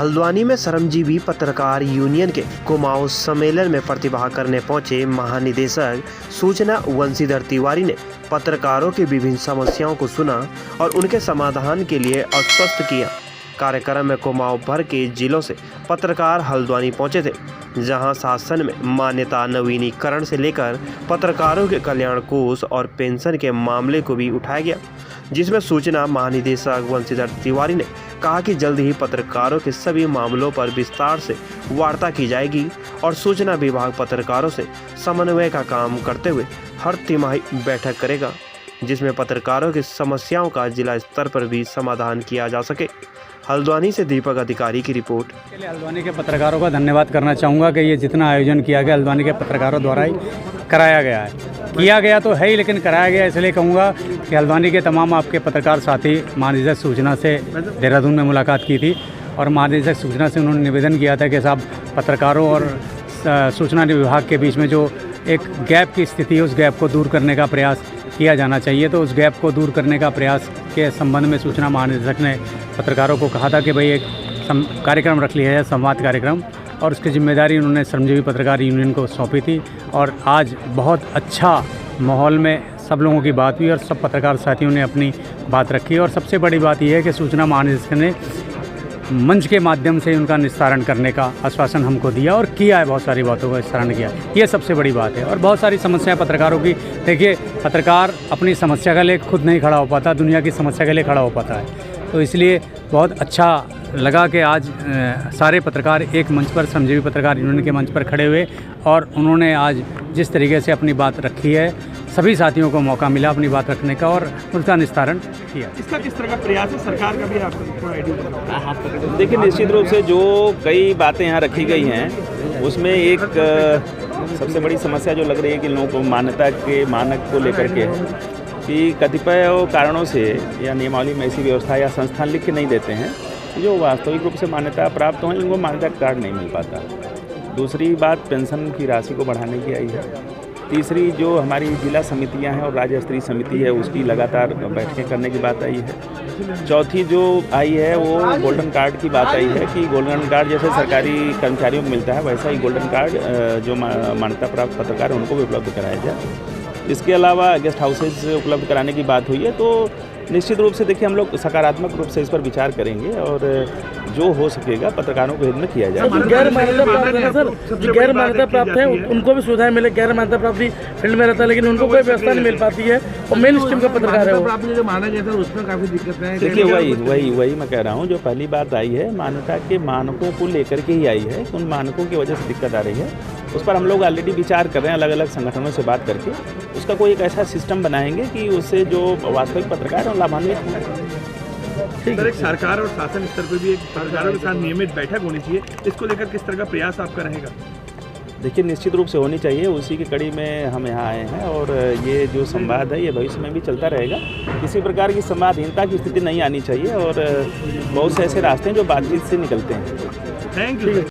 हल्द्वानी में श्रमजीवी पत्रकार यूनियन के कुमाऊं सम्मेलन में प्रतिभाग करने पहुंचे महानिदेशक सूचना वंशीधर तिवारी ने पत्रकारों की विभिन्न समस्याओं को सुना और उनके समाधान के लिए आश्वस्त किया। कार्यक्रम में कुमाऊं भर के जिलों से पत्रकार हल्द्वानी पहुंचे थे, जहां शासन में मान्यता नवीनीकरण से लेकर पत्रकारों के कल्याण कोष और पेंशन के मामले को भी उठाया गया, जिसमें सूचना महानिदेशक वंशीधर तिवारी ने कहा कि जल्द ही पत्रकारों के सभी मामलों पर विस्तार से वार्ता की जाएगी और सूचना विभाग पत्रकारों से समन्वय का काम करते हुए हर तिमाही बैठक करेगा, जिसमें पत्रकारों की समस्याओं का जिला स्तर पर भी समाधान किया जा सके। हल्द्वानी से दीपक अधिकारी की रिपोर्ट। हल्द्वानी के पत्रकारों का धन्यवाद करना चाहूँगा कि ये जितना आयोजन किया गया हल्द्वानी के पत्रकारों द्वारा ही कराया गया है। किया गया तो है ही, लेकिन कराया गया इसलिए कहूँगा कि हल्द्वानी के तमाम आपके पत्रकार साथी महानिदेशक सूचना से देहरादून में मुलाकात की थी और महानिदेशक सूचना से उन्होंने निवेदन किया था कि साहब पत्रकारों और सूचना विभाग के बीच में जो एक गैप की स्थिति है उस गैप को दूर करने का प्रयास किया जाना चाहिए। तो उस गैप को दूर करने का प्रयास के संबंध में सूचना महानिदेशक ने पत्रकारों को कहा था कि भाई एक कार्यक्रम रख लिया है, संवाद कार्यक्रम, और उसकी जिम्मेदारी उन्होंने श्रमजीवी पत्रकार यूनियन को सौंपी थी। और आज बहुत अच्छा माहौल में सब लोगों की बात हुई और सब पत्रकार साथियों ने अपनी बात रखी। और सबसे बड़ी बात यह है कि सूचना महानिदेशक ने मंच के माध्यम से उनका निस्तारण करने का आश्वासन हमको दिया और किया है, बहुत सारी बातों का निस्तारण किया। ये सबसे बड़ी बात है। और बहुत सारी समस्याएं पत्रकारों की, देखिए पत्रकार अपनी समस्या के लिए खुद नहीं खड़ा हो पाता, दुनिया की समस्या के लिए खड़ा हो पाता है। तो इसलिए बहुत अच्छा लगा कि आज सारे पत्रकार एक मंच पर, श्रमजीवी पत्रकार यूनियन के मंच पर खड़े हुए और उन्होंने आज जिस तरीके से अपनी बात रखी है, सभी साथियों को मौका मिला अपनी बात रखने का और उसका निस्तारण किया। इसका किस तरह का प्रयास है सरकार का भी आपको आइडिया? देखिए, निश्चित रूप से जो कई बातें यहाँ रखी गई हैं उसमें एक सबसे बड़ी समस्या जो लग रही है कि लोगों को मान्यता के मानक को लेकर के है कि कतिपय कारणों से या नियमावली में ऐसी व्यवस्था या संस्थान लिख के नहीं देते हैं जो वास्तविक रूप से मान्यता प्राप्त हो, उनको मान्यता कार्ड नहीं मिल पाता। दूसरी बात पेंशन की राशि को बढ़ाने की आई है। तीसरी जो हमारी जिला समितियां हैं और राज्य स्तरीय समिति है उसकी लगातार बैठकें करने की बात आई है। चौथी जो आई है वो गोल्डन कार्ड की बात आई है कि गोल्डन कार्ड जैसे सरकारी कर्मचारियों को मिलता है वैसा ही गोल्डन कार्ड जो मान्यता प्राप्त पत्रकार हैं उनको भी उपलब्ध कराया जाए। इसके अलावा गेस्ट हाउसेज उपलब्ध कराने की बात हुई है। तो निश्चित रूप से देखिए हम लोग सकारात्मक रूप से इस पर विचार करेंगे और जो हो सकेगा पत्रकारों के हित में किया जाएगा। गैर मान्यता प्राप्त है सर, जो गैर मान्यता प्राप्त है उनको भी सुविधाएं मिले। गैर मान्यता प्राप्त भी फील्ड में रहता है लेकिन उनको कोई व्यवस्था नहीं मिल पाती है और मेन स्ट्रीम का पत्रकार है वो जो माना जाता है उसमें काफ़ी दिक्कत है। देखिए वही मैं कह रहा हूँ, जो पहली बात आई है मान्यता के मानकों को लेकर के ही आई है। उन मानकों की वजह से दिक्कत आ रही है, उस पर हम लोग ऑलरेडी विचार कर रहे हैं अलग अलग संगठनों से बात करके। उसका कोई एक ऐसा सिस्टम बनाएंगे कि उससे जो वास्तविक पत्रकार हैं लाभान्वित हों। सर, एक सरकार और शासन स्तर पर भी एक पत्रकारों के साथ नियमित बैठक होनी चाहिए, इसको लेकर किस तरह का प्रयास आपका रहेगा? देखिए निश्चित रूप से होनी चाहिए, उसी की कड़ी में हम यहाँ आए हैं और ये जो संवाद है ये भविष्य में भी चलता रहेगा। किसी प्रकार की संवादहीनता की स्थिति नहीं आनी चाहिए और बहुत से ऐसे रास्ते हैं जो बातचीत से निकलते हैं। Thank you.